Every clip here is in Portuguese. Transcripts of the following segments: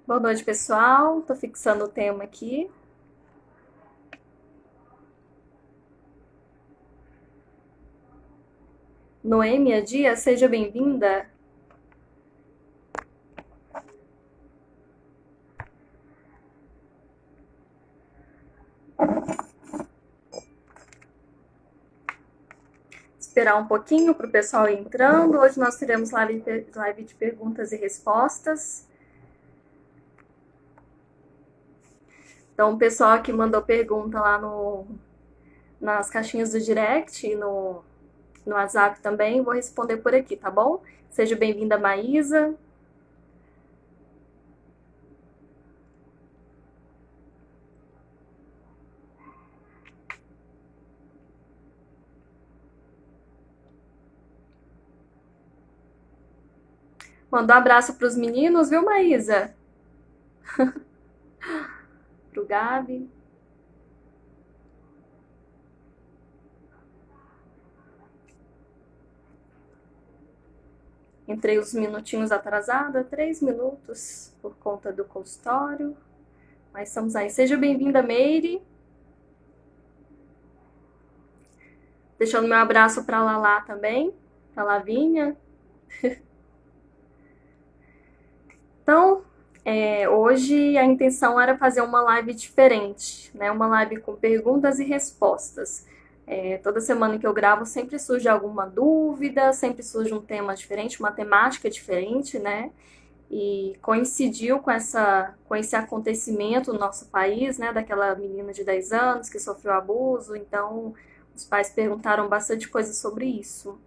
Boa noite, pessoal. Tô fixando o tema aqui. Noêmia Dias, seja bem-vinda. Esperar um pouquinho para o pessoal ir entrando. Hoje nós teremos live de perguntas e respostas. Então, o pessoal que mandou pergunta lá nas caixinhas do direct e no WhatsApp também, vou responder por aqui, tá bom? Seja bem-vinda, Maísa. Mandou um abraço para os meninos, viu, Maísa? Pro Gabi. Entrei uns minutinhos atrasada, 3 minutos por conta do consultório. Mas estamos aí. Seja bem-vinda, Meire. Deixando meu abraço para Lala também, para Lavínia. Então, hoje a intenção era fazer uma live diferente, né? Uma live com perguntas e respostas. Toda semana que eu gravo sempre surge alguma dúvida, sempre surge um tema diferente, uma temática diferente, né? E coincidiu com esse acontecimento no nosso país, né? Daquela menina de 10 anos que sofreu abuso, então os pais perguntaram bastante coisa sobre isso.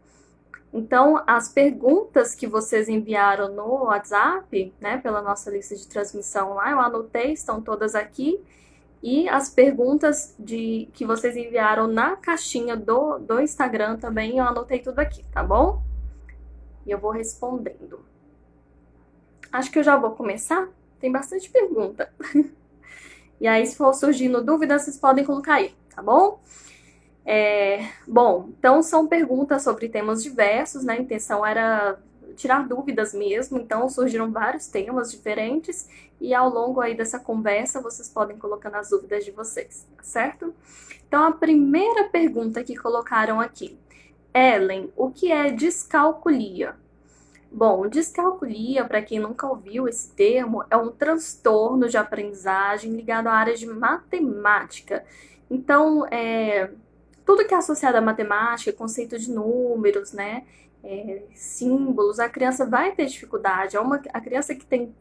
Então, as perguntas que vocês enviaram no WhatsApp, né, pela nossa lista de transmissão lá, eu anotei, estão todas aqui. E as perguntas que vocês enviaram na caixinha do Instagram também, eu anotei tudo aqui, tá bom? E eu vou respondendo. Acho que eu já vou começar. Tem bastante pergunta. E aí, se for surgindo dúvidas, vocês podem colocar aí, tá bom? Bom, então são perguntas sobre temas diversos, né? A intenção era tirar dúvidas mesmo, então surgiram vários temas diferentes e ao longo aí dessa conversa vocês podem colocando as dúvidas de vocês, tá certo? Então a primeira pergunta que colocaram aqui, Ellen, o que é descalculia? Bom, descalculia, para quem nunca ouviu esse termo, é um transtorno de aprendizagem ligado à área de matemática. Então, tudo que é associado à matemática, conceito de números, né, símbolos, a criança vai ter dificuldade. A criança que tem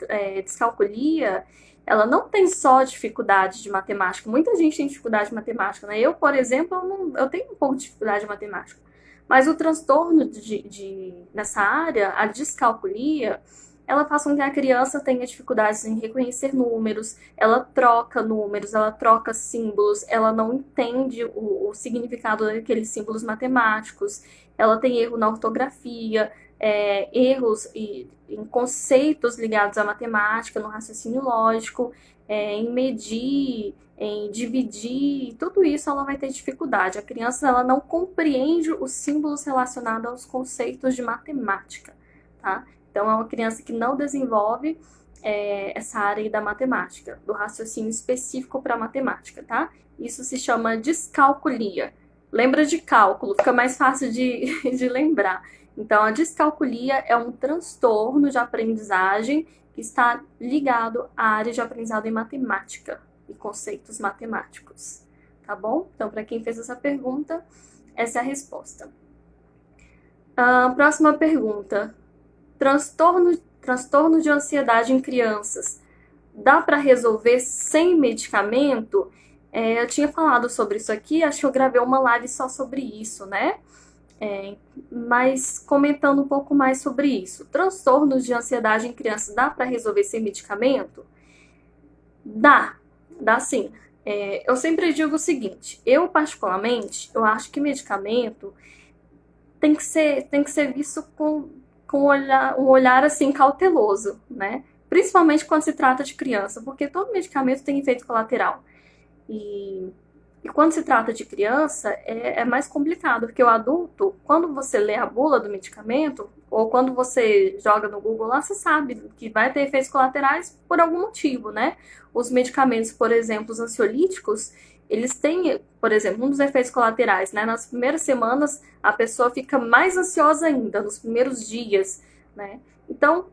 descalculia, ela não tem só dificuldade de matemática. Muita gente tem dificuldade de matemática, né? Eu, por exemplo, eu tenho um pouco de dificuldade de matemática. Mas o transtorno nessa área, a descalculia, ela faz com que a criança tenha dificuldades em reconhecer números, ela troca símbolos, ela não entende o significado daqueles símbolos matemáticos, ela tem erro na ortografia, erros em conceitos ligados à matemática, no raciocínio lógico, em medir, em dividir, tudo isso ela vai ter dificuldade. A criança ela não compreende os símbolos relacionados aos conceitos de matemática, tá? Então, é uma criança que não desenvolve essa área da matemática, do raciocínio específico para matemática, tá? Isso se chama descalculia. Lembra de cálculo, fica mais fácil de lembrar. Então, a descalculia é um transtorno de aprendizagem que está ligado à área de aprendizado em matemática e conceitos matemáticos, tá bom? Então, para quem fez essa pergunta, essa é a resposta. Próxima pergunta. Transtorno de ansiedade em crianças. Dá para resolver sem medicamento? Eu tinha falado sobre isso aqui, acho que eu gravei uma live só sobre isso, né? Mas comentando um pouco mais sobre isso. Transtornos de ansiedade em crianças, dá para resolver sem medicamento? Dá sim. Eu sempre digo o seguinte, eu particularmente, eu acho que medicamento tem que ser visto com um olhar assim cauteloso, né? Principalmente quando se trata de criança, porque todo medicamento tem efeito colateral. E E quando se trata de criança, é mais complicado, porque o adulto, quando você lê a bula do medicamento, ou quando você joga no Google lá, você sabe que vai ter efeitos colaterais por algum motivo, né? Os medicamentos, por exemplo, os ansiolíticos, eles têm, por exemplo, um dos efeitos colaterais, né? Nas primeiras semanas, a pessoa fica mais ansiosa ainda, nos primeiros dias, né? Então,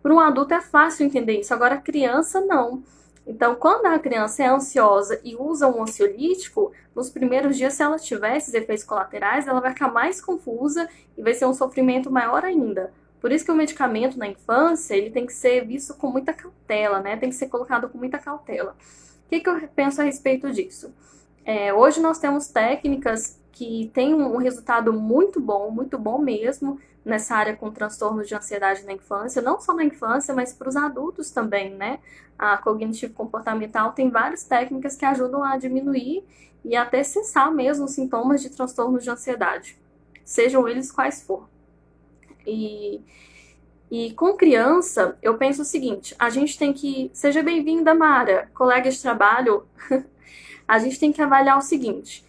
para um adulto é fácil entender isso, agora a criança não. Então, quando a criança é ansiosa e usa um ansiolítico, nos primeiros dias, se ela tiver esses efeitos colaterais, ela vai ficar mais confusa e vai ser um sofrimento maior ainda. Por isso que o medicamento na infância, ele tem que ser visto com muita cautela, né? Tem que ser colocado com muita cautela. O que eu penso a respeito disso? Hoje nós temos técnicas que têm um resultado muito bom mesmo, nessa área com transtornos de ansiedade na infância, não só na infância, mas para os adultos também, né? A cognitivo comportamental tem várias técnicas que ajudam a diminuir e até cessar mesmo os sintomas de transtornos de ansiedade, sejam eles quais for. E, e com criança, eu penso o seguinte, a gente tem que... Seja bem-vinda, Mara, colega de trabalho. A gente tem que avaliar o seguinte,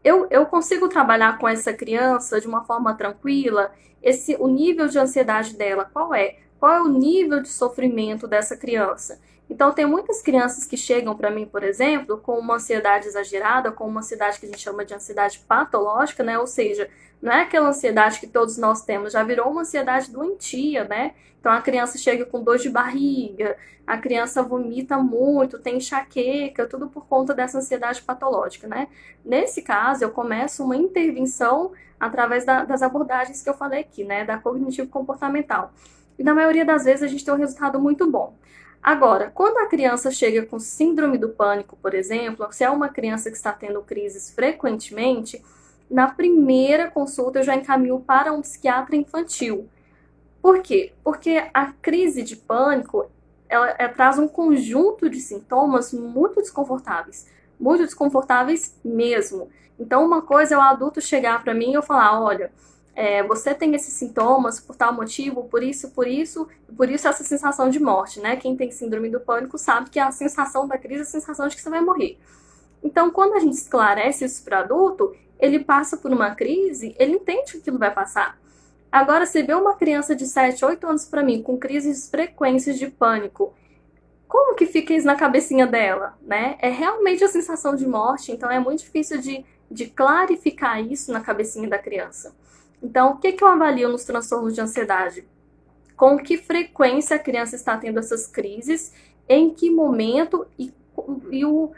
eu consigo trabalhar com essa criança de uma forma tranquila? O nível de ansiedade dela, qual é? Qual é o nível de sofrimento dessa criança? Então, tem muitas crianças que chegam para mim, por exemplo, com uma ansiedade exagerada, com uma ansiedade que a gente chama de ansiedade patológica, né? Ou seja, não é aquela ansiedade que todos nós temos, já virou uma ansiedade doentia, né? Então, a criança chega com dor de barriga, a criança vomita muito, tem enxaqueca, tudo por conta dessa ansiedade patológica, né? Nesse caso, eu começo uma intervenção através das abordagens que eu falei aqui, né? Da cognitivo-comportamental. E na maioria das vezes a gente tem um resultado muito bom. Agora, quando a criança chega com síndrome do pânico, por exemplo, se é uma criança que está tendo crises frequentemente, na primeira consulta eu já encaminho para um psiquiatra infantil. Por quê? Porque a crise de pânico, ela traz um conjunto de sintomas muito desconfortáveis mesmo. Então, uma coisa é o adulto chegar para mim e eu falar, olha, você tem esses sintomas por tal motivo, por isso essa sensação de morte, né? Quem tem síndrome do pânico sabe que a sensação da crise é a sensação de que você vai morrer. Então, quando a gente esclarece isso para o adulto, ele passa por uma crise, ele entende que aquilo vai passar. Agora, se vê uma criança de 7, 8 anos para mim com crises frequentes de pânico, como que fica isso na cabecinha dela, né? É realmente a sensação de morte, então é muito difícil de clarificar isso na cabecinha da criança. Então, o que eu avalio nos transtornos de ansiedade? Com que frequência a criança está tendo essas crises, em que momento e o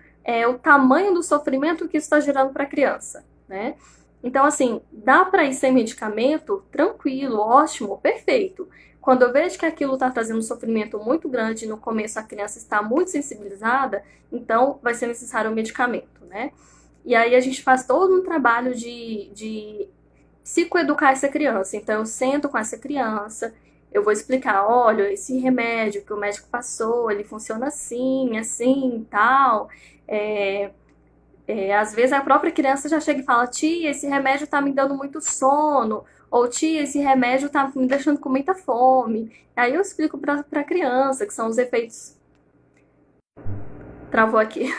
tamanho do sofrimento que isso está gerando para a criança, né? Então, assim, dá para ir sem medicamento? Tranquilo, ótimo, perfeito. Quando eu vejo que aquilo está trazendo um sofrimento muito grande e no começo a criança está muito sensibilizada, então vai ser necessário um medicamento, né? E aí a gente faz todo um trabalho de psicoeducar essa criança. Então eu sento com essa criança, eu vou explicar, olha, esse remédio que o médico passou, ele funciona assim, assim, tal. Às vezes a própria criança já chega e fala, tia, esse remédio tá me dando muito sono, ou tia, esse remédio tá me deixando com muita fome. Aí eu explico pra criança que são os efeitos... Travou aqui,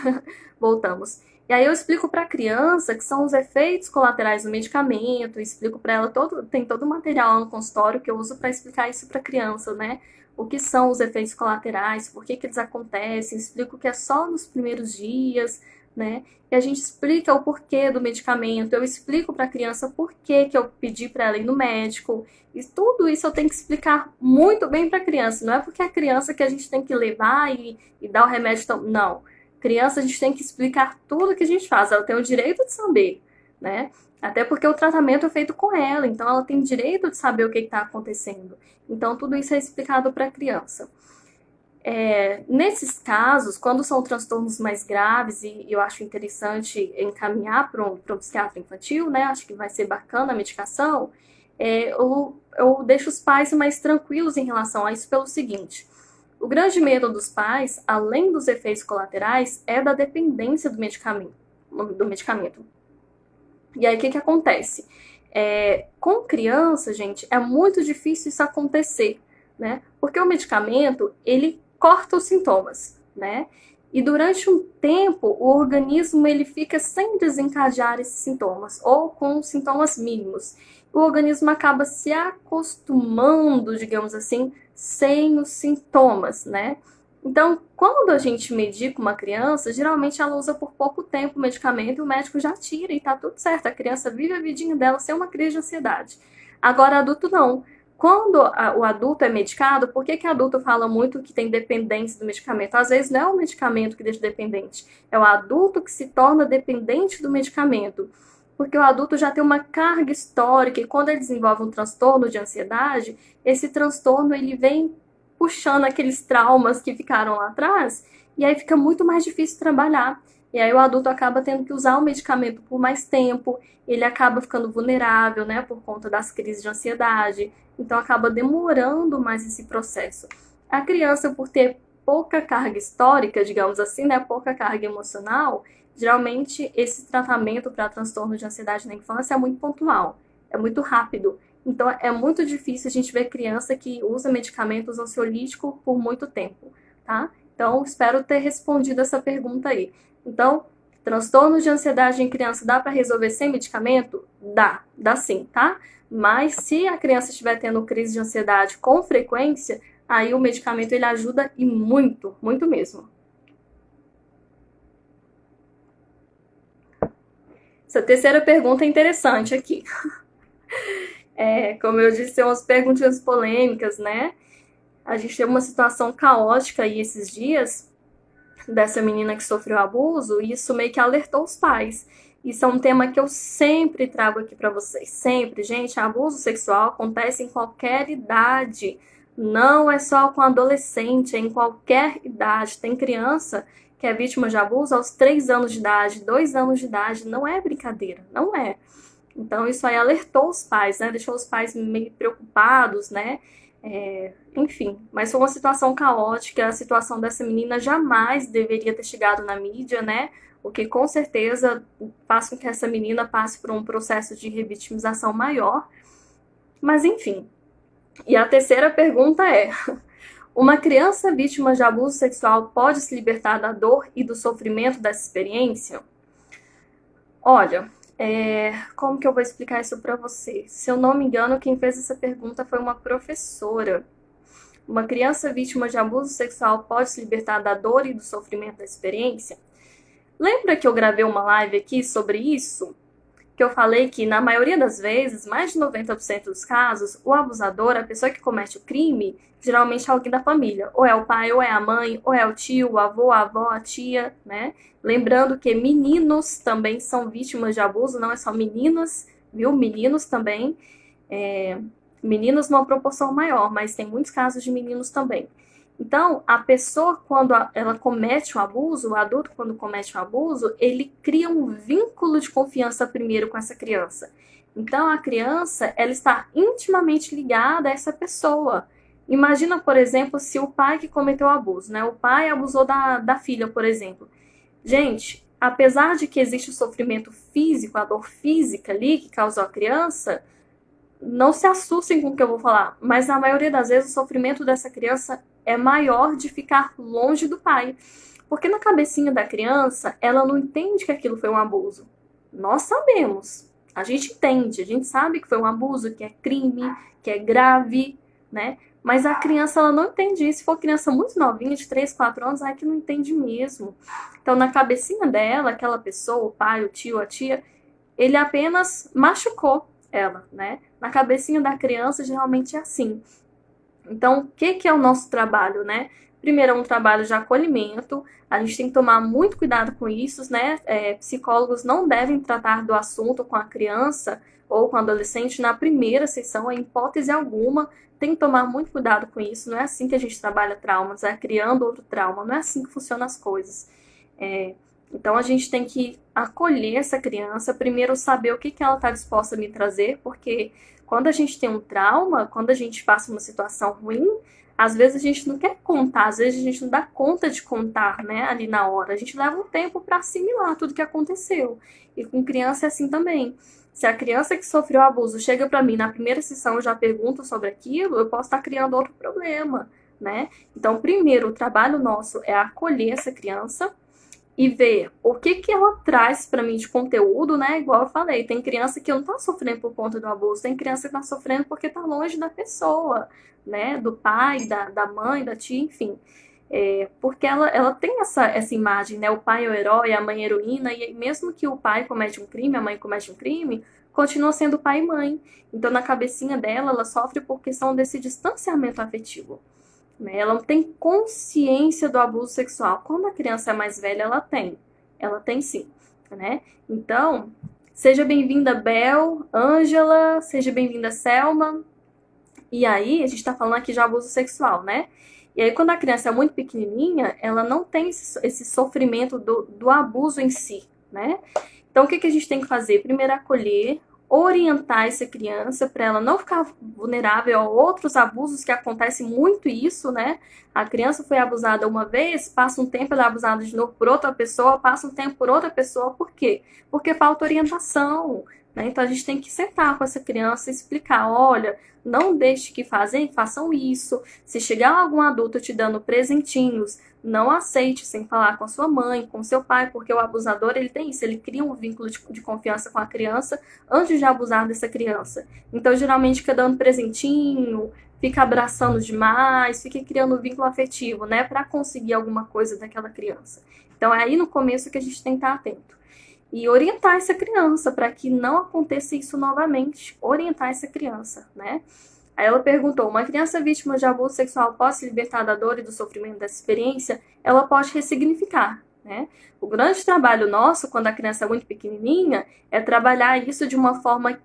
voltamos. E aí eu explico para a criança que são os efeitos colaterais do medicamento, explico para ela tem todo o material no consultório que eu uso para explicar isso para a criança, né? O que são os efeitos colaterais, por que eles acontecem, explico que é só nos primeiros dias, né? E a gente explica o porquê do medicamento, eu explico para a criança por que eu pedi para ela ir no médico, e tudo isso eu tenho que explicar muito bem para a criança, não é porque é a criança que a gente tem que levar e dar o remédio, não. Criança, a gente tem que explicar tudo que a gente faz, ela tem o direito de saber, né? Até porque o tratamento é feito com ela, então ela tem direito de saber o que está acontecendo. Então, tudo isso é explicado para a criança. Nesses casos, quando são transtornos mais graves, e eu acho interessante encaminhar para um psiquiatra infantil, né? Acho que vai ser bacana a medicação, eu deixo os pais mais tranquilos em relação a isso pelo seguinte: o grande medo dos pais, além dos efeitos colaterais, é da dependência do medicamento. E aí, o que acontece? Com criança, gente, é muito difícil isso acontecer, né? Porque o medicamento, ele corta os sintomas, né? E durante um tempo, o organismo ele fica sem desencadear esses sintomas, ou com sintomas mínimos. O organismo acaba se acostumando, digamos assim, sem os sintomas, né? Então, quando a gente medica uma criança, geralmente ela usa por pouco tempo o medicamento e o médico já tira e tá tudo certo. A criança vive a vidinha dela sem uma crise de ansiedade. Agora, adulto não. Quando o adulto é medicado, por que adulto fala muito que tem dependência do medicamento? Às vezes não é o medicamento que deixa dependente, é o adulto que se torna dependente do medicamento. Porque o adulto já tem uma carga histórica e quando ele desenvolve um transtorno de ansiedade, esse transtorno ele vem puxando aqueles traumas que ficaram lá atrás e aí fica muito mais difícil trabalhar. E aí o adulto acaba tendo que usar o medicamento por mais tempo, ele acaba ficando vulnerável, né, por conta das crises de ansiedade. Então acaba demorando mais esse processo. A criança, por ter pouca carga histórica, digamos assim, né, pouca carga emocional, geralmente esse tratamento para transtorno de ansiedade na infância é muito pontual, é muito rápido. Então é muito difícil a gente ver criança que usa medicamentos ansiolíticos por muito tempo, tá? Então espero ter respondido essa pergunta aí. Então, transtorno de ansiedade em criança dá para resolver sem medicamento? Dá sim, tá? Mas se a criança estiver tendo crise de ansiedade com frequência, aí o medicamento ele ajuda e muito, muito mesmo. Essa terceira pergunta é interessante aqui. Como eu disse, são umas perguntas polêmicas, né? A gente teve uma situação caótica aí esses dias dessa menina que sofreu abuso e isso meio que alertou os pais. Isso é um tema que eu sempre trago aqui para vocês. Sempre, gente, abuso sexual acontece em qualquer idade. Não é só com adolescente, é em qualquer idade. Tem criança que é vítima de abuso aos 3 anos de idade, 2 anos de idade. Não é brincadeira, não é. Então, isso aí alertou os pais, né? Deixou os pais meio preocupados, né? Enfim, mas foi uma situação caótica. A situação dessa menina jamais deveria ter chegado na mídia, né? O que com certeza faz com que essa menina passe por um processo de revitimização maior. Mas, enfim. E a terceira pergunta é: uma criança vítima de abuso sexual pode se libertar da dor e do sofrimento dessa experiência? Olha, como que eu vou explicar isso para você? Se eu não me engano, quem fez essa pergunta foi uma professora. Uma criança vítima de abuso sexual pode se libertar da dor e do sofrimento da experiência? Lembra que eu gravei uma live aqui sobre isso? Que eu falei que, na maioria das vezes, mais de 90% dos casos, o abusador, a pessoa que comete o crime, geralmente é alguém da família. Ou é o pai, ou é a mãe, ou é o tio, o avô, a avó, a tia, né? Lembrando que meninos também são vítimas de abuso, não é só meninas, viu? Meninos também. Meninos numa proporção maior, mas tem muitos casos de meninos também. Então, a pessoa, quando ela comete um abuso, o adulto, quando comete um abuso, ele cria um vínculo de confiança primeiro com essa criança. Então, a criança, ela está intimamente ligada a essa pessoa. Imagina, por exemplo, se o pai que cometeu o abuso, né? O pai abusou da filha, por exemplo. Gente, apesar de que existe o sofrimento físico, a dor física ali que causou a criança, não se assustem com o que eu vou falar, mas na maioria das vezes o sofrimento dessa criança é maior de ficar longe do pai. Porque na cabecinha da criança, ela não entende que aquilo foi um abuso. Nós sabemos, a gente entende, a gente sabe que foi um abuso, que é crime, que é grave, né? Mas a criança, ela não entende isso. Se for criança muito novinha, de 3, 4 anos, é que não entende mesmo. Então, na cabecinha dela, aquela pessoa, o pai, o tio, a tia, ele apenas machucou ela, né? Na cabecinha da criança, geralmente é assim. Então, o que é o nosso trabalho, né? Primeiro, é um trabalho de acolhimento. A gente tem que tomar muito cuidado com isso, né? Psicólogos não devem tratar do assunto com a criança ou com o adolescente na primeira sessão, em hipótese alguma. Tem que tomar muito cuidado com isso. Não é assim que a gente trabalha traumas, é criando outro trauma. Não é assim que funcionam as coisas. Então, a gente tem que acolher essa criança, primeiro saber o que ela está disposta a me trazer, porque quando a gente tem um trauma, quando a gente passa uma situação ruim, às vezes a gente não quer contar, às vezes a gente não dá conta de contar, né, ali na hora. A gente leva um tempo para assimilar tudo que aconteceu. E com criança é assim também. Se a criança que sofreu abuso chega para mim na primeira sessão e já pergunta sobre aquilo, eu posso estar criando outro problema, né? Então, primeiro, o trabalho nosso é acolher essa criança e ver o que que ela traz para mim de conteúdo, né? Igual eu falei, tem criança que não tá sofrendo por conta do abuso, tem criança que tá sofrendo porque tá longe da pessoa, né? Do pai, da mãe, da tia, enfim. Porque ela tem essa imagem, né? O pai é o herói, a mãe é a heroína, e mesmo que o pai comete um crime, a mãe comete um crime, continua sendo pai e mãe. Então, na cabecinha dela, ela sofre por questão desse distanciamento afetivo, né? Ela não tem consciência do abuso sexual. Quando a criança é mais velha, ela tem. Ela tem sim, né? Então, seja bem-vinda, Bel, Ângela, seja bem-vinda, Selma. E aí, a gente tá falando aqui de abuso sexual, né? E aí, quando a criança é muito pequenininha, ela não tem esse sofrimento do abuso em si, né? Então, o que a gente tem que fazer? Primeiro, acolher, orientar essa criança para ela não ficar vulnerável a outros abusos, que acontece muito isso, né? A criança foi abusada uma vez, passa um tempo ela é abusada de novo por outra pessoa, passa um tempo por outra pessoa, por quê? Porque falta orientação, né? Então, a gente tem que sentar com essa criança e explicar, olha, não deixe que façam isso. Se chegar algum adulto te dando presentinhos, não aceite sem falar com a sua mãe, com seu pai, porque o abusador, ele tem isso, ele cria um vínculo de confiança com a criança antes de abusar dessa criança. Então, geralmente, fica dando presentinho, fica abraçando demais, fica criando um vínculo afetivo, né, para conseguir alguma coisa daquela criança. Então, é aí no começo que a gente tem que estar atento. E orientar essa criança para que não aconteça isso novamente. Orientar essa criança, né? Aí ela perguntou: uma criança vítima de abuso sexual pode se libertar da dor e do sofrimento dessa experiência? Ela pode ressignificar, né? O grande trabalho nosso, quando a criança é muito pequenininha, é trabalhar isso de uma forma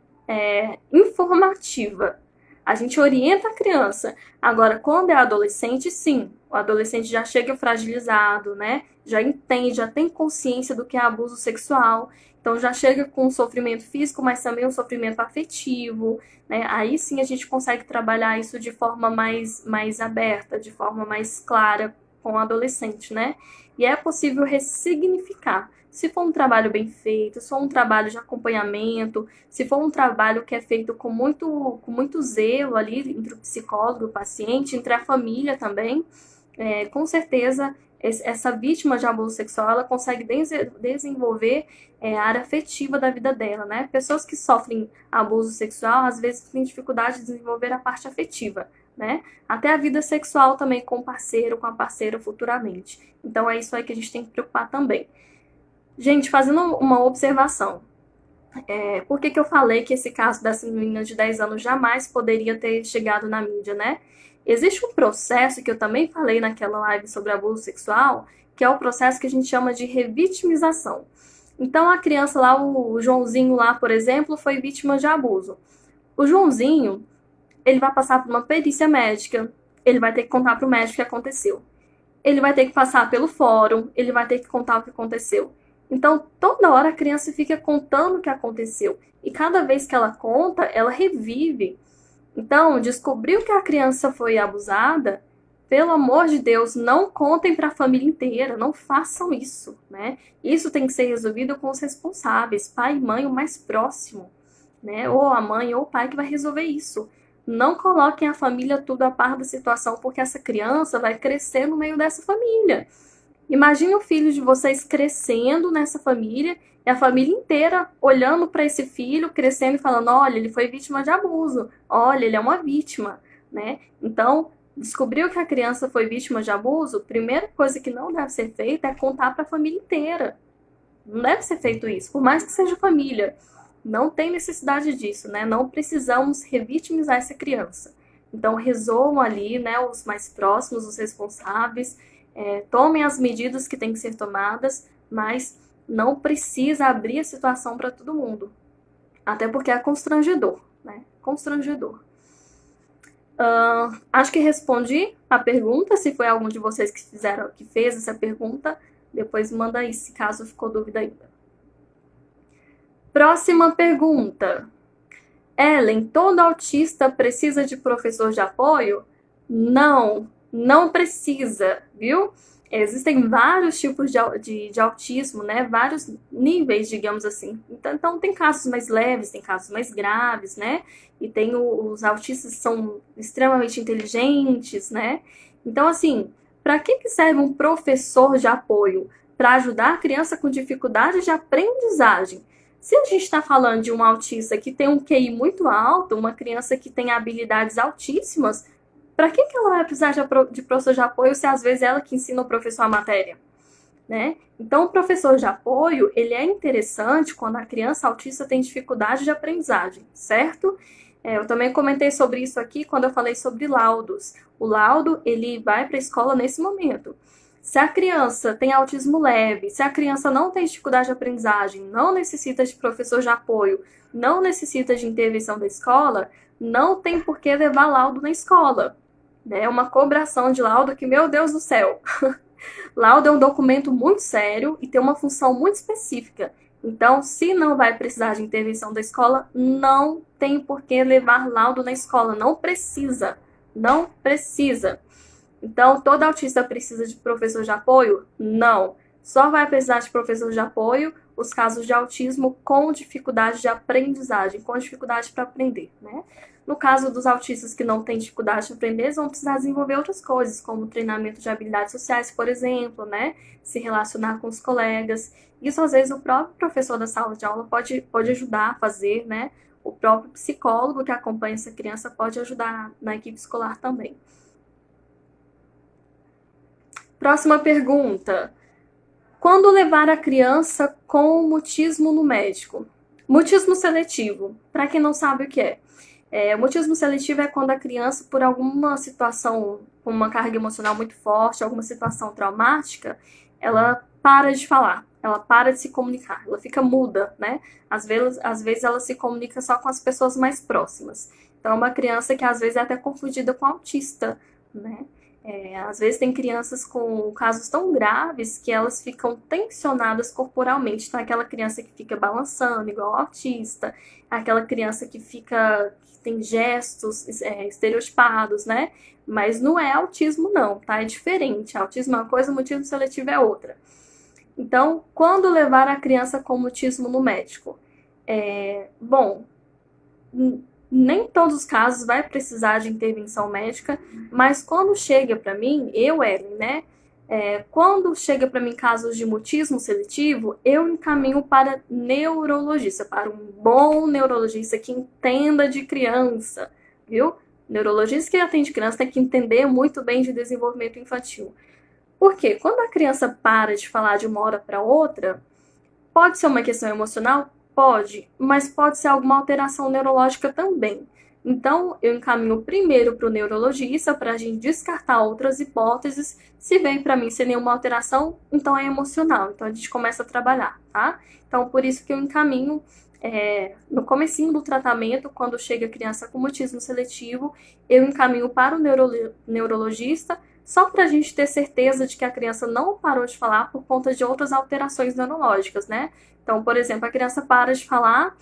informativa. A gente orienta a criança. Agora, quando é adolescente, sim, o adolescente já chega fragilizado, né? Já entende, já tem consciência do que é abuso sexual. Então, já chega com um sofrimento físico, mas também um sofrimento afetivo, né? Aí sim a gente consegue trabalhar isso de forma mais aberta, de forma mais clara com o adolescente, né? E é possível ressignificar. Se for um trabalho bem feito, se for um trabalho de acompanhamento, se for um trabalho que é feito com muito zelo ali entre o psicólogo e o paciente, entre a família também, com certeza essa vítima de abuso sexual ela consegue desenvolver a área afetiva da vida dela, né? Pessoas que sofrem abuso sexual às vezes têm dificuldade de desenvolver a parte afetiva, né? Até a vida sexual também com o parceiro, com a parceira futuramente. Então é isso aí que a gente tem que preocupar também. Gente, fazendo uma observação, por que eu falei que esse caso dessa menina de 10 anos jamais poderia ter chegado na mídia, né? Existe um processo que eu também falei naquela live sobre abuso sexual, que é o processo que a gente chama de revitimização. Então, a criança lá, o Joãozinho lá, por exemplo, foi vítima de abuso. O Joãozinho, ele vai passar por uma perícia médica, ele vai ter que contar para o médico o que aconteceu. Ele vai ter que passar pelo fórum, ele vai ter que contar o que aconteceu. Então, toda hora a criança fica contando o que aconteceu. E cada vez que ela conta, ela revive. Então, descobriu que a criança foi abusada, pelo amor de Deus, não contem para a família inteira, não façam isso, né? Isso tem que ser resolvido com os responsáveis, pai e mãe, o mais próximo, né? Ou a mãe ou o pai que vai resolver isso. Não coloquem a família tudo a par da situação, porque essa criança vai crescer no meio dessa família. Imagine o filho de vocês crescendo nessa família e a família inteira olhando para esse filho, crescendo e falando: olha, ele foi vítima de abuso, olha, ele é uma vítima, né? Então, descobriu que a criança foi vítima de abuso, primeira coisa que não deve ser feita é contar para a família inteira. Não deve ser feito isso, por mais que seja família. Não tem necessidade disso, né? Não precisamos revitimizar essa criança. Então, resolvam ali, né, os mais próximos, os responsáveis, tomem as medidas que têm que ser tomadas, mas não precisa abrir a situação para todo mundo. Até porque é constrangedor, né? Constrangedor. Acho que respondi a pergunta. Se foi algum de vocês que fez essa pergunta, depois manda aí, se caso ficou dúvida ainda. Próxima pergunta. Ellen, todo autista precisa de professor de apoio? Não, não precisa, viu? Existem vários tipos de autismo, né? Vários níveis, digamos assim. Então, tem casos mais leves, tem casos mais graves, né? E tem os autistas que são extremamente inteligentes, né? Então, assim, para que serve um professor de apoio? Para ajudar a criança com dificuldade de aprendizagem. Se a gente está falando de um autista que tem um QI muito alto, uma criança que tem habilidades altíssimas, para que ela vai precisar de professor de apoio se às vezes é ela que ensina o professor a matéria? Né? Então, o professor de apoio, ele é interessante quando a criança autista tem dificuldade de aprendizagem, certo? Eu também comentei sobre isso aqui quando eu falei sobre laudos. O laudo, ele vai para a escola nesse momento. Se a criança tem autismo leve, se a criança não tem dificuldade de aprendizagem, não necessita de professor de apoio, não necessita de intervenção da escola, não tem por que levar laudo na escola. É uma cobração de laudo que, meu Deus do céu, laudo é um documento muito sério e tem uma função muito específica. Então, se não vai precisar de intervenção da escola, não tem por que levar laudo na escola. Não precisa. Não precisa. Então, todo autista precisa de professor de apoio? Não. Só vai precisar de professor de apoio os casos de autismo com dificuldade de aprendizagem, com dificuldade para aprender, né? No caso dos autistas que não têm dificuldade de aprender, eles vão precisar desenvolver outras coisas, como treinamento de habilidades sociais, por exemplo, né? Se relacionar com os colegas. Isso, às vezes, o próprio professor da sala de aula pode ajudar a fazer, né? O próprio psicólogo que acompanha essa criança pode ajudar na equipe escolar também. Próxima pergunta. Quando levar a criança com mutismo no médico? Mutismo seletivo, para quem não sabe o que é. O mutismo seletivo é quando a criança, por alguma situação com uma carga emocional muito forte, alguma situação traumática, ela para de falar, ela para de se comunicar, ela fica muda, né? Às vezes ela se comunica só com as pessoas mais próximas. Então, é uma criança que às vezes é até confundida com autista, né? Às vezes tem crianças com casos tão graves que elas ficam tensionadas corporalmente. Então, aquela criança que fica balançando, igual autista, aquela criança que tem gestos estereotipados, né? Mas não é autismo, não, tá? É diferente. Autismo é uma coisa, mutismo seletivo é outra. Então, quando levar a criança com mutismo no médico? Bom, nem todos os casos vai precisar de intervenção médica, mas quando chega para mim, Ellen, né? Quando chega para mim casos de mutismo seletivo, eu encaminho para neurologista, para um bom neurologista que entenda de criança, viu? Neurologista que atende criança tem que entender muito bem de desenvolvimento infantil. Por quê? Quando a criança para de falar de uma hora para outra, pode ser uma questão emocional? Pode, mas pode ser alguma alteração neurológica também. Então, eu encaminho primeiro para o neurologista para a gente descartar outras hipóteses. Se vem para mim sem nenhuma alteração, então é emocional. Então, a gente começa a trabalhar, tá? Então, por isso que eu encaminho no comecinho do tratamento, quando chega a criança com mutismo seletivo, eu encaminho para o neurologista, só para a gente ter certeza de que a criança não parou de falar por conta de outras alterações neurológicas, né? Então, por exemplo, a criança para de falar,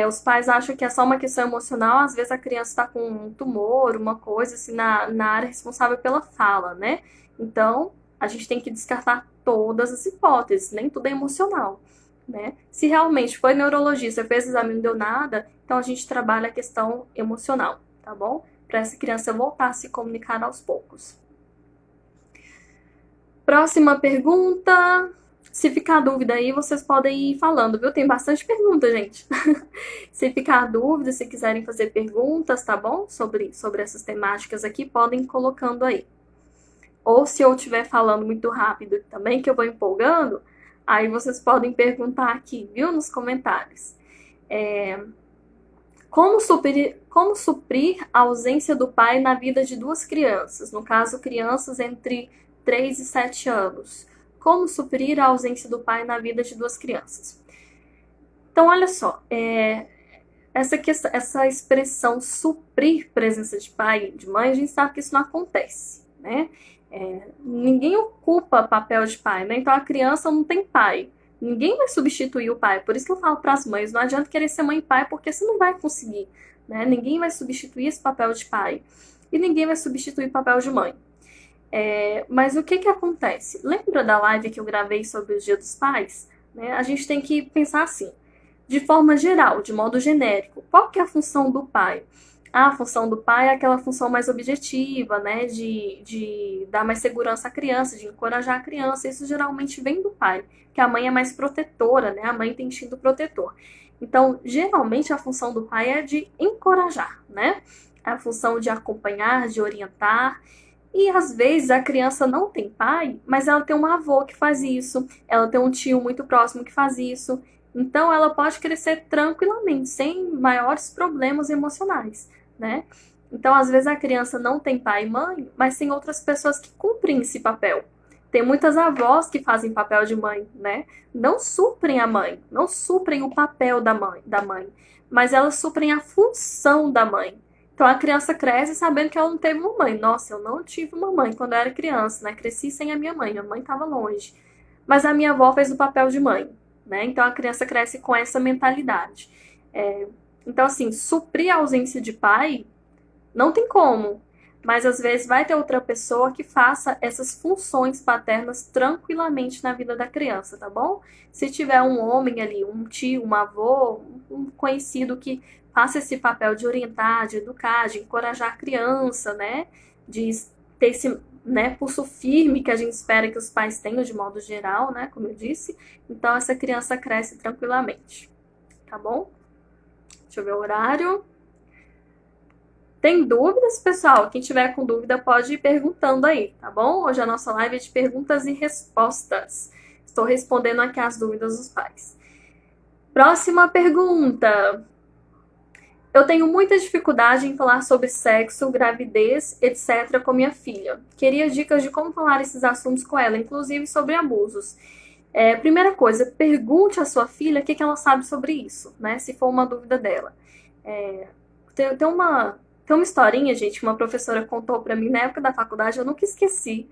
os pais acham que é só uma questão emocional, às vezes a criança está com um tumor, uma coisa assim na área responsável pela fala, né? Então, a gente tem que descartar todas as hipóteses, nem tudo é emocional, né? Se realmente foi neurologista, fez o exame e não deu nada, então a gente trabalha a questão emocional, tá bom? Para essa criança voltar a se comunicar aos poucos. Próxima pergunta. Se ficar dúvida aí, vocês podem ir falando, viu? Tem bastante pergunta, gente. Se ficar dúvida, se quiserem fazer perguntas, tá bom? Sobre essas temáticas aqui, podem ir colocando aí. Ou se eu estiver falando muito rápido também, que eu vou empolgando, aí vocês podem perguntar aqui, viu? Nos comentários. Como suprir a ausência do pai na vida de duas crianças? No caso, crianças entre 3 e 7 anos. Como suprir a ausência do pai na vida de duas crianças? Então, olha só, essa expressão suprir presença de pai e de mãe, a gente sabe que isso não acontece, né? Ninguém ocupa papel de pai, né? Então, a criança não tem pai. Ninguém vai substituir o pai. Por isso que eu falo para as mães, não adianta querer ser mãe e pai, porque você não vai conseguir, né? Ninguém vai substituir esse papel de pai. E ninguém vai substituir o papel de mãe. Mas o que acontece? Lembra da live que eu gravei sobre os Dia dos Pais? Né? A gente tem que pensar assim, de forma geral, de modo genérico, qual que é a função do pai? A função do pai é aquela função mais objetiva, né, de dar mais segurança à criança, de encorajar a criança. Isso geralmente vem do pai, que a mãe é mais protetora, né, a mãe tem instinto protetor. Então, geralmente a função do pai é de encorajar, né, a função de acompanhar, de orientar. E às vezes a criança não tem pai, mas ela tem um avô que faz isso, ela tem um tio muito próximo que faz isso. Então ela pode crescer tranquilamente, sem maiores problemas emocionais, né? Então às vezes a criança não tem pai e mãe, mas tem outras pessoas que cumprem esse papel. Tem muitas avós que fazem papel de mãe, né? Não suprem a mãe, não suprem o papel da mãe, mas elas suprem a função da mãe. Então a criança cresce sabendo que ela não teve uma mãe. Nossa, eu não tive uma mãe quando eu era criança, né? Cresci sem a minha mãe estava longe. Mas a minha avó fez o papel de mãe, né? Então a criança cresce com essa mentalidade. Então, assim, suprir a ausência de pai não tem como. Mas às vezes vai ter outra pessoa que faça essas funções paternas tranquilamente na vida da criança, tá bom? Se tiver um homem ali, um tio, um avô, um conhecido que faça esse papel de orientar, de educar, de encorajar a criança, né? De ter esse, né, pulso firme que a gente espera que os pais tenham de modo geral, né? Como eu disse. Então essa criança cresce tranquilamente, tá bom? Deixa eu ver o horário. Tem dúvidas, pessoal? Quem tiver com dúvida pode ir perguntando aí, tá bom? Hoje a nossa live é de perguntas e respostas. Estou respondendo aqui as dúvidas dos pais. Próxima pergunta. Eu tenho muita dificuldade em falar sobre sexo, gravidez, etc. com minha filha. Queria dicas de como falar esses assuntos com ela, inclusive sobre abusos. Primeira coisa, pergunte à sua filha o que ela sabe sobre isso, né? Se for uma dúvida dela. Tem uma historinha, gente, que uma professora contou pra mim na época da faculdade, eu nunca esqueci,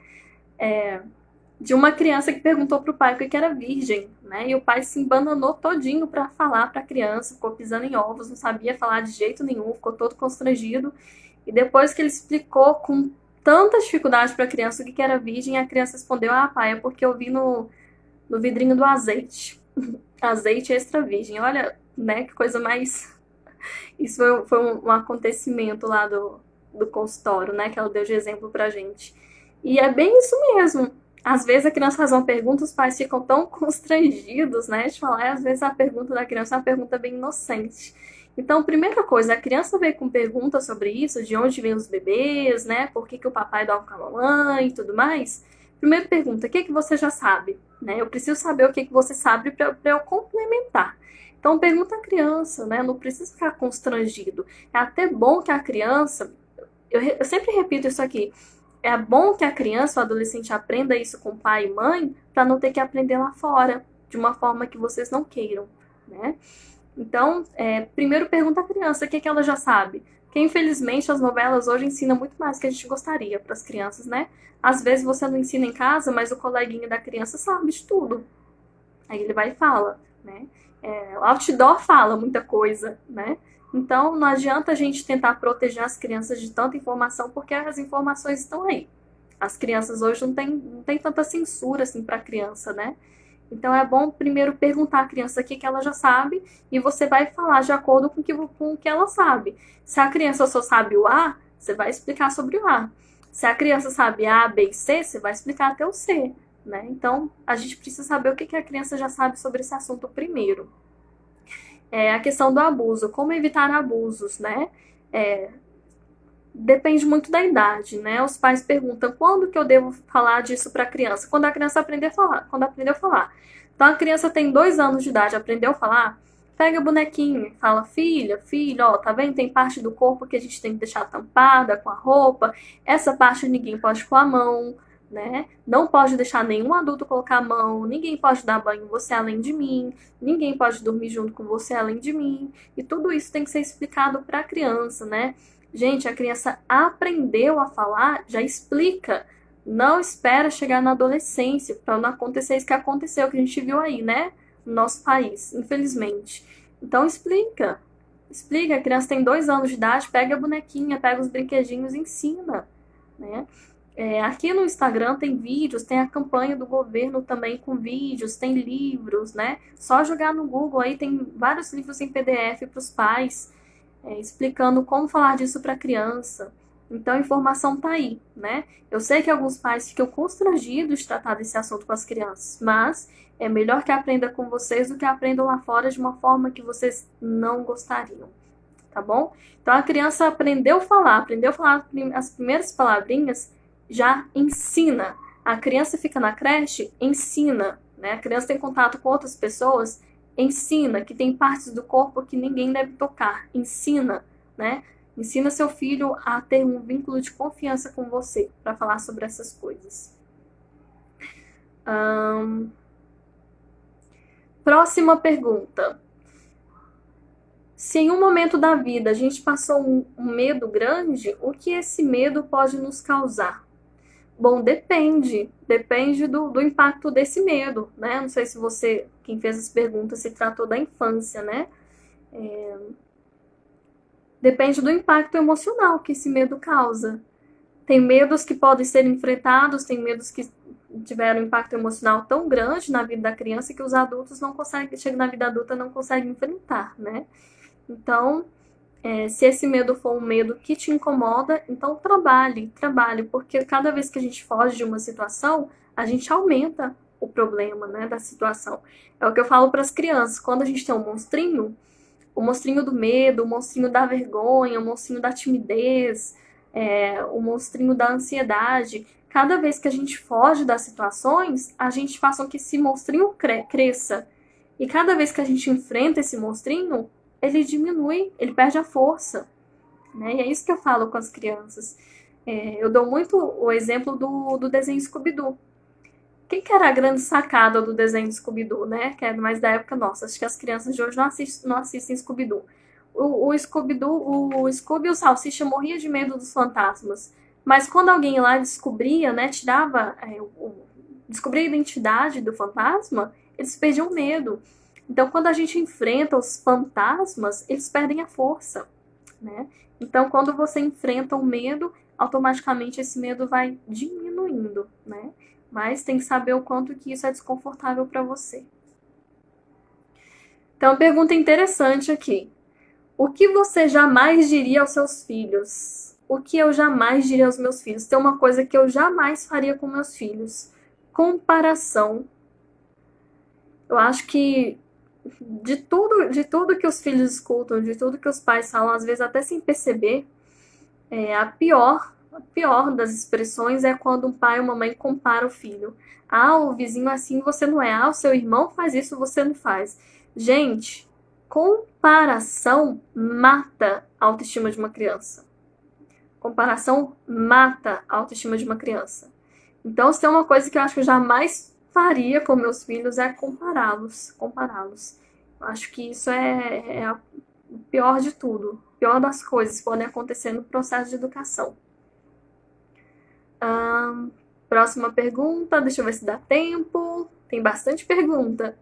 de uma criança que perguntou pro pai o que era virgem, né? E o pai se embananou todinho pra falar pra criança, ficou pisando em ovos, não sabia falar de jeito nenhum, ficou todo constrangido. E depois que ele explicou com tanta dificuldade pra criança o que era virgem, a criança respondeu: ah, pai, é porque eu vi no vidrinho do azeite. Azeite extra virgem. Olha, né, que coisa mais... Isso foi um acontecimento lá do consultório, né? Que ela deu de exemplo pra gente. E é bem isso mesmo. Às vezes a criança faz uma pergunta, os pais ficam tão constrangidos, né? De falar, às vezes a pergunta da criança é uma pergunta bem inocente. Então, primeira coisa, a criança veio com perguntas sobre isso, de onde vêm os bebês, né? Por que o papai dorme com a mamãe e tudo mais. Primeira pergunta, o que você já sabe? Né? Eu preciso saber o que você sabe para eu complementar. Então, pergunta à criança, né? Não precisa ficar constrangido. É até bom que a criança... Eu sempre repito isso aqui. É bom que a criança, o adolescente, aprenda isso com pai e mãe, para não ter que aprender lá fora, de uma forma que vocês não queiram, né? Então, primeiro pergunta à criança o que ela já sabe. Porque, infelizmente, as novelas hoje ensinam muito mais do que a gente gostaria para as crianças, né? Às vezes você não ensina em casa, mas o coleguinha da criança sabe de tudo. Aí ele vai e fala, né? O outdoor fala muita coisa, né? Então, não adianta a gente tentar proteger as crianças de tanta informação, porque as informações estão aí. As crianças hoje não tem tanta censura assim para a criança, né? Então, é bom primeiro perguntar à criança o que ela já sabe e você vai falar de acordo com o que ela sabe. Se a criança só sabe o A, você vai explicar sobre o A. Se a criança sabe A, B e C, você vai explicar até o C, né? Então, a gente precisa saber o que a criança já sabe sobre esse assunto primeiro. A questão do abuso, como evitar abusos, né? Depende muito da idade, né? Os pais perguntam quando que eu devo falar disso para a criança? Quando a criança aprender a falar, quando aprendeu a falar. Então a criança tem 2 anos de idade, aprendeu a falar, pega a bonequinha e fala, filha, filho, ó, tá vendo? Tem parte do corpo que a gente tem que deixar tampada com a roupa, essa parte ninguém pode pôr a mão, né? Não pode deixar nenhum adulto colocar a mão, ninguém pode dar banho em você além de mim, ninguém pode dormir junto com você além de mim, e tudo isso tem que ser explicado para a criança, né? Gente, a criança aprendeu a falar, já explica. Não espera chegar na adolescência para não acontecer isso que aconteceu, que a gente viu aí, né? No nosso país, infelizmente. Então explica. Explica, a criança tem 2 anos de idade, pega a bonequinha, pega os brinquedinhos e ensina, né? Aqui no Instagram tem vídeos, tem a campanha do governo também com vídeos, tem livros, né? Só jogar no Google aí, tem vários livros em PDF para os pais. explicando como falar disso para a criança. Então a informação está aí, né? Eu sei que alguns pais ficam constrangidos de tratar desse assunto com as crianças, mas é melhor que aprenda com vocês do que aprendam lá fora de uma forma que vocês não gostariam, tá bom? Então a criança aprendeu a falar as primeiras palavrinhas, já ensina. A criança fica na creche, ensina, né? A criança tem contato com outras pessoas, ensina que tem partes do corpo que ninguém deve tocar, ensina, né? Ensina seu filho a ter um vínculo de confiança com você para falar sobre essas coisas. Próxima pergunta. Se em um momento da vida a gente passou um medo grande, o que esse medo pode nos causar? Bom, depende do impacto desse medo, né? Não sei se você, quem fez as perguntas, se tratou da infância, né? Depende do impacto emocional que esse medo causa. Tem medos que podem ser enfrentados, tem medos que tiveram um impacto emocional tão grande na vida da criança que os adultos não conseguem, chegam na vida adulta, não conseguem enfrentar, né? Então, se esse medo for um medo que te incomoda, então trabalhe, porque cada vez que a gente foge de uma situação, a gente aumenta o problema, né, da situação. É o que eu falo para as crianças, quando a gente tem um monstrinho, o monstrinho do medo, o monstrinho da vergonha, o monstrinho da timidez, o monstrinho da ansiedade, cada vez que a gente foge das situações, a gente faz com que esse monstrinho cresça. E cada vez que a gente enfrenta esse monstrinho, ele diminui, ele perde a força, né? E é isso que eu falo com as crianças. Eu dou muito o exemplo do desenho Scooby-Doo. Quem que era a grande sacada do desenho Scooby-Doo, né? Que é mais da época nossa. Acho que as crianças de hoje não assistem Scooby-Doo. O Scooby-Doo, o Scooby e o Salsicha morria de medo dos fantasmas. Mas quando alguém lá descobria, né, descobria a identidade do fantasma, eles perdiam medo. Então, quando a gente enfrenta os fantasmas, eles perdem a força, né? Então, quando você enfrenta o medo, automaticamente esse medo vai diminuindo, né? Mas tem que saber o quanto que isso é desconfortável para você. Então, pergunta interessante aqui. O que você jamais diria aos seus filhos? O que eu jamais diria aos meus filhos? Tem uma coisa que eu jamais faria com meus filhos. Comparação. Eu acho que de tudo que os filhos escutam, de tudo que os pais falam, às vezes até sem perceber, a pior das expressões é quando um pai ou uma mãe compara o filho. Ah, o vizinho é assim, você não é. Ah, o seu irmão faz isso, você não faz. Gente, comparação mata a autoestima de uma criança. Comparação mata a autoestima de uma criança. Então, se tem uma coisa que eu acho que eu jamais faria com meus filhos é compará-los. Eu acho que isso é o pior de tudo. O pior das coisas que podem acontecer no processo de educação. Próxima pergunta, deixa eu ver se dá tempo. Tem bastante pergunta.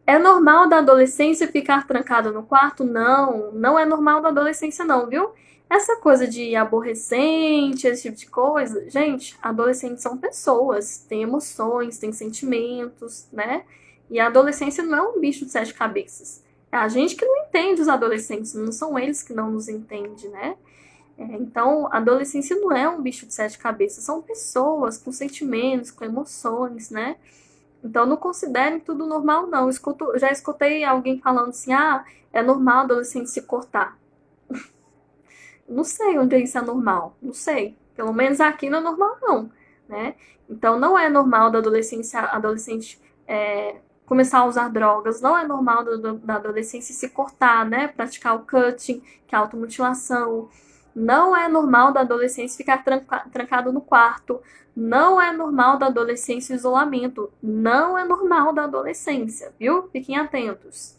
É normal da adolescência ficar trancado no quarto? Não, não é normal da adolescência não, viu? Essa coisa de aborrecente, esse tipo de coisa, gente, adolescentes são pessoas, têm emoções, têm sentimentos, né? E a adolescência não é um bicho de sete cabeças. É a gente que não entende os adolescentes, não são eles que não nos entendem, né? Então, a adolescência não é um bicho de sete cabeças, são pessoas com sentimentos, com emoções, né? Então, não considerem tudo normal, não. Já escutei alguém falando assim, é normal adolescente se cortar. Não sei onde isso é normal, não sei. Pelo menos aqui não é normal, não, né? Então, não é normal da adolescente começar a usar drogas, não é normal da adolescência se cortar, né? Praticar o cutting, que é a automutilação. Não é normal da adolescência ficar trancado no quarto. Não é normal da adolescência o isolamento. Não é normal da adolescência, viu? Fiquem atentos.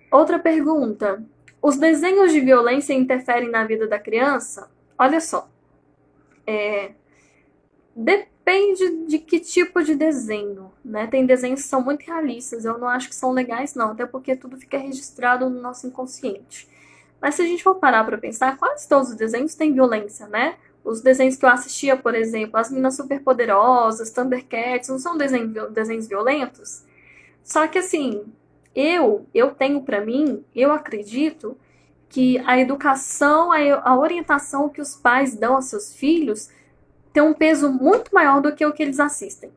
Outra pergunta. Os desenhos de violência interferem na vida da criança? Olha só. Depende de que tipo de desenho, né? Tem desenhos que são muito realistas, eu não acho que são legais, não, até porque tudo fica registrado no nosso inconsciente. Mas se a gente for parar para pensar, quase todos os desenhos têm violência, né? Os desenhos que eu assistia, por exemplo, As Meninas Superpoderosas, Thundercats, não são desenhos violentos? Só que, assim, eu tenho para mim, eu acredito que a educação, a orientação que os pais dão aos seus filhos tem um peso muito maior do que o que eles assistem.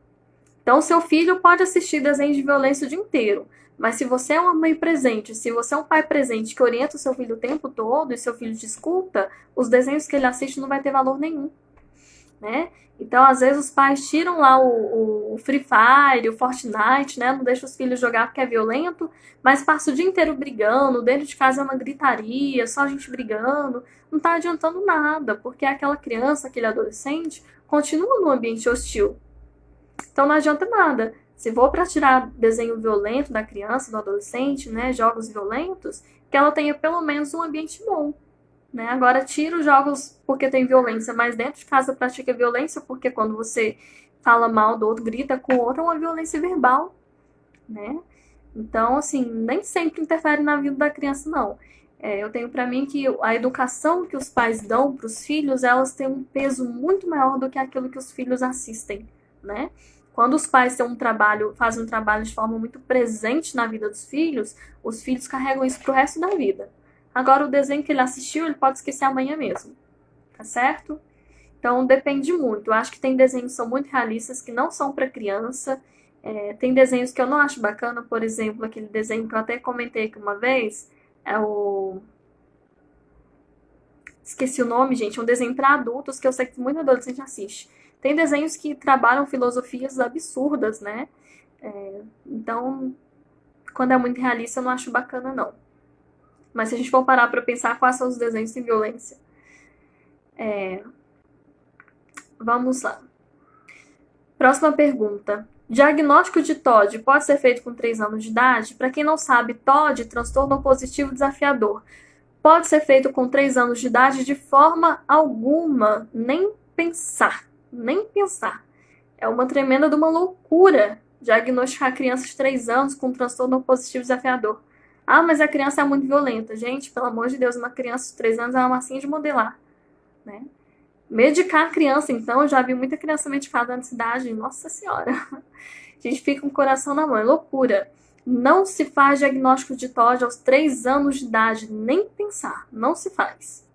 Então, seu filho pode assistir desenhos de violência o dia inteiro, mas se você é uma mãe presente, se você é um pai presente que orienta o seu filho o tempo todo e seu filho te escuta, os desenhos que ele assiste não vai ter valor nenhum, né? Então, às vezes, os pais tiram lá o Free Fire, o Fortnite, né? Não deixam os filhos jogar porque é violento, mas passa o dia inteiro brigando, dentro de casa é uma gritaria, só a gente brigando. Não tá adiantando nada, porque aquela criança, aquele adolescente, continua num ambiente hostil. Então, não adianta nada. Se for para tirar desenho violento da criança, do adolescente, né? Jogos violentos, que ela tenha pelo menos um ambiente bom. Né? Agora, tira os jogos porque tem violência, mas dentro de casa pratica violência porque quando você fala mal do outro, grita com o outro, é uma violência verbal, né? Então, assim, nem sempre interfere na vida da criança, não. Eu tenho para mim que a educação que os pais dão para os filhos, elas têm um peso muito maior do que aquilo que os filhos assistem, né? Quando os pais têm fazem um trabalho de forma muito presente na vida dos filhos, os filhos carregam isso pro resto da vida. Agora, o desenho que ele assistiu, ele pode esquecer amanhã mesmo. Tá certo? Então, depende muito. Eu acho que tem desenhos que são muito realistas, que não são para criança. Tem desenhos que eu não acho bacana. Por exemplo, aquele desenho que eu até comentei aqui uma vez. É o... Esqueci o nome, gente. É um desenho para adultos que eu sei que muito adolescente assiste. Tem desenhos que trabalham filosofias absurdas, né? Então, quando é muito realista, eu não acho bacana, não. Mas se a gente for parar para pensar quais são os desenhos sem violência. Vamos lá. Próxima pergunta. Diagnóstico de TOD pode ser feito com 3 anos de idade? Para quem não sabe, TOD, transtorno opositivo desafiador, pode ser feito com 3 anos de idade de forma alguma. Nem pensar. Nem pensar. É uma tremenda de uma loucura diagnosticar criança de 3 anos com transtorno opositivo desafiador. Ah, mas a criança é muito violenta. Gente, pelo amor de Deus, uma criança de 3 anos é uma massinha de modelar, né? Medicar a criança, então, eu já vi muita criança medicada na cidade. Nossa Senhora. A gente fica com o coração na mão. É loucura. Não se faz diagnóstico de TOD aos 3 anos de idade. Nem pensar. Não se faz.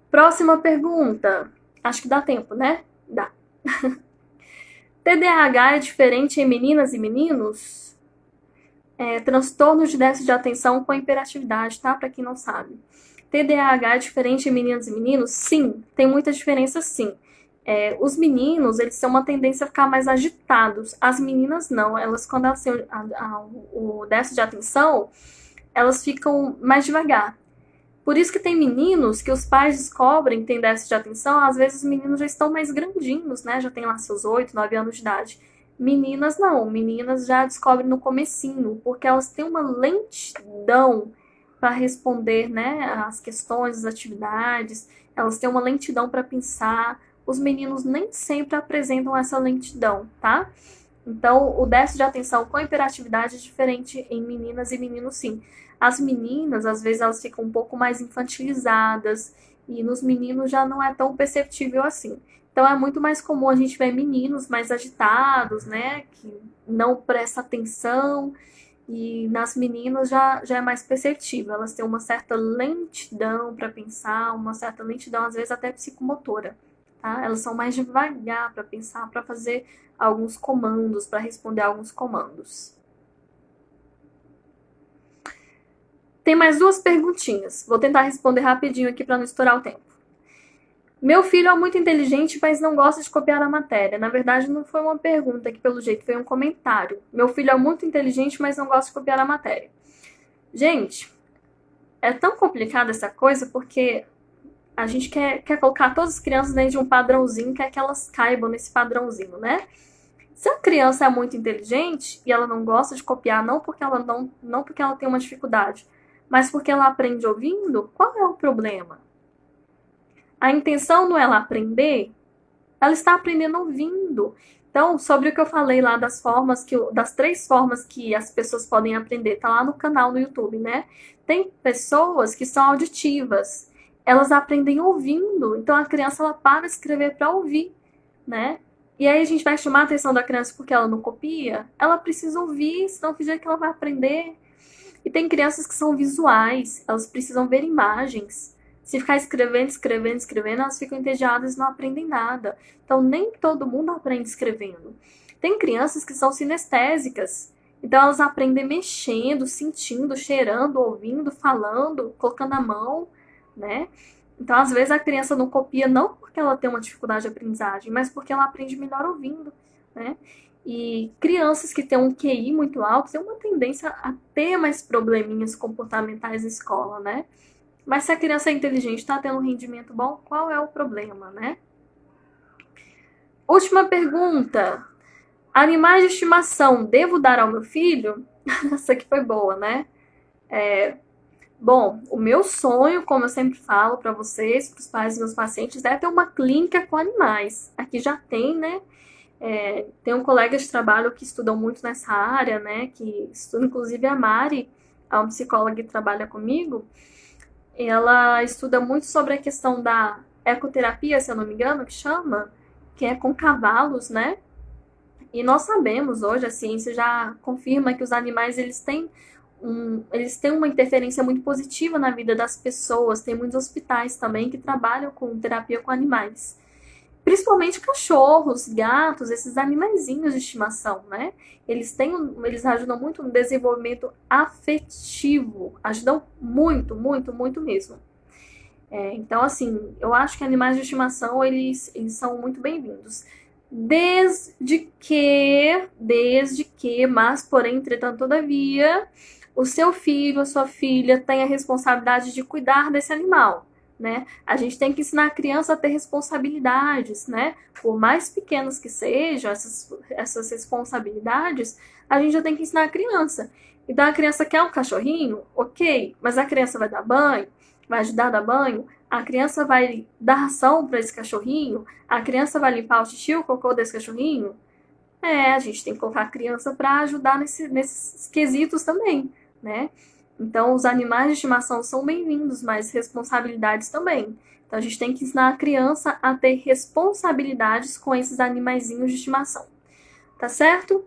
Próxima pergunta. Acho que dá tempo, né? Dá. TDAH é diferente em meninas e meninos? Transtorno de déficit de atenção com hiperatividade, tá? Para quem não sabe. TDAH é diferente em meninas e meninos? Sim, tem muita diferença, sim. Os meninos, eles têm uma tendência a ficar mais agitados. As meninas não. Elas, quando elas têm o déficit de atenção, elas ficam mais devagar. Por isso que tem meninos que os pais descobrem que tem déficit de atenção, às vezes os meninos já estão mais grandinhos, né? Já tem lá seus 8, 9 anos de idade. Meninas não, meninas já descobrem no comecinho, porque elas têm uma lentidão para responder, né, as questões, as atividades, elas têm uma lentidão para pensar. Os meninos nem sempre apresentam essa lentidão, tá? Então, o déficit de atenção com hiperatividade é diferente em meninas e meninos, sim. As meninas, às vezes, elas ficam um pouco mais infantilizadas, e nos meninos já não é tão perceptível assim. Então, é muito mais comum a gente ver meninos mais agitados, né, que não prestam atenção, e nas meninas já é mais perceptível. Elas têm uma certa lentidão para pensar, uma certa lentidão, às vezes, até psicomotora. Tá? Elas são mais devagar para pensar, para fazer alguns comandos, para responder alguns comandos. Tem mais 2 perguntinhas. Vou tentar responder rapidinho aqui para não estourar o tempo. Meu filho é muito inteligente, mas não gosta de copiar a matéria. Na verdade, não foi uma pergunta, que pelo jeito foi um comentário. Meu filho é muito inteligente, mas não gosta de copiar a matéria. Gente, é tão complicada essa coisa porque a gente quer colocar todas as crianças dentro de um padrãozinho, quer que elas caibam nesse padrãozinho, né? Se a criança é muito inteligente e ela não gosta de copiar, não porque ela tem uma dificuldade, mas porque ela aprende ouvindo, qual é o problema? A intenção não é ela aprender, ela está aprendendo ouvindo. Então, sobre o que eu falei lá das 3 formas que as pessoas podem aprender, tá lá no canal no YouTube, né? Tem pessoas que são auditivas, elas aprendem ouvindo. Então, a criança ela para de escrever para ouvir, né? E aí a gente vai chamar a atenção da criança porque ela não copia? Ela precisa ouvir, senão que jeito que ela vai aprender? E tem crianças que são visuais, elas precisam ver imagens. Se ficar escrevendo, escrevendo, escrevendo, elas ficam entediadas e não aprendem nada. Então, nem todo mundo aprende escrevendo. Tem crianças que são sinestésicas. Então, elas aprendem mexendo, sentindo, cheirando, ouvindo, falando, colocando a mão, né? Então, às vezes, a criança não copia não porque ela tem uma dificuldade de aprendizagem, mas porque ela aprende melhor ouvindo, né? E crianças que têm um QI muito alto têm uma tendência a ter mais probleminhas comportamentais na escola, né? Mas se a criança é inteligente, está tendo um rendimento bom, qual é o problema, né? Última pergunta. Animais de estimação, devo dar ao meu filho? Essa aqui foi boa, né? Bom, o meu sonho, como eu sempre falo para vocês, para os pais dos meus pacientes, é ter uma clínica com animais. Aqui já tem, né? Tem um colega de trabalho que estudam muito nessa área, né? Que estuda, inclusive a Mari, é uma psicóloga que trabalha comigo. Ela estuda muito sobre a questão da ecoterapia, se eu não me engano, que chama, que é com cavalos, né? E nós sabemos hoje, a ciência já confirma que os animais eles têm uma interferência muito positiva na vida das pessoas. Tem muitos hospitais também que trabalham com terapia com animais. Principalmente cachorros, gatos, esses animaizinhos de estimação, né? Eles ajudam muito no desenvolvimento afetivo. Ajudam muito, muito, muito mesmo. Então, assim, eu acho que animais de estimação, eles são muito bem-vindos. Desde que, mas, porém, entretanto, todavia, o seu filho, a sua filha tem a responsabilidade de cuidar desse animal, né? A gente tem que ensinar a criança a ter responsabilidades, né? Por mais pequenas que sejam essas responsabilidades, a gente já tem que ensinar a criança. Então, a criança quer um cachorrinho? Ok, mas a criança vai dar banho? Vai ajudar a dar banho? A criança vai dar ração para esse cachorrinho? A criança vai limpar o xixi, o cocô desse cachorrinho? A gente tem que colocar a criança para ajudar nesses quesitos também, né? Então, os animais de estimação são bem-vindos, mas responsabilidades também. Então, a gente tem que ensinar a criança a ter responsabilidades com esses animaizinhos de estimação. Tá certo?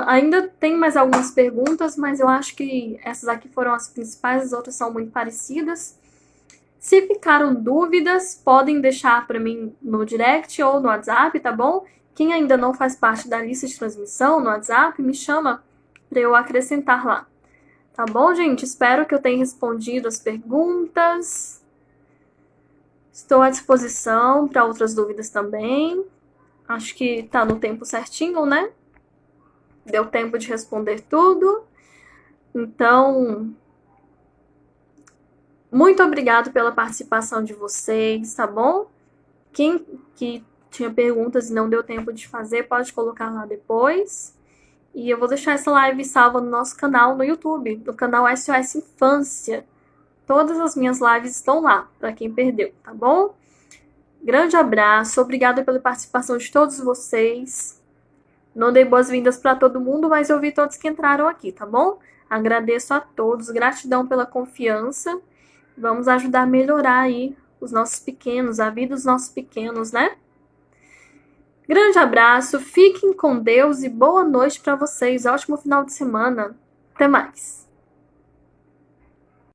Ainda tem mais algumas perguntas, mas eu acho que essas aqui foram as principais, as outras são muito parecidas. Se ficaram dúvidas, podem deixar para mim no direct ou no WhatsApp, tá bom? Quem ainda não faz parte da lista de transmissão no WhatsApp, me chama para eu acrescentar lá. Tá bom, gente? Espero que eu tenha respondido as perguntas. Estou à disposição para outras dúvidas também. Acho que tá no tempo certinho, né? Deu tempo de responder tudo. Então, muito obrigado pela participação de vocês, tá bom? Quem que tinha perguntas e não deu tempo de fazer, pode colocar lá depois. E eu vou deixar essa live salva no nosso canal no YouTube, no canal SOS Infância. Todas as minhas lives estão lá, para quem perdeu, tá bom? Grande abraço, obrigada pela participação de todos vocês. Não dei boas-vindas para todo mundo, mas eu vi todos que entraram aqui, tá bom? Agradeço a todos, gratidão pela confiança. Vamos ajudar a melhorar aí os nossos pequenos, a vida dos nossos pequenos, né? Grande abraço, fiquem com Deus e boa noite para vocês. Ótimo final de semana. Até mais.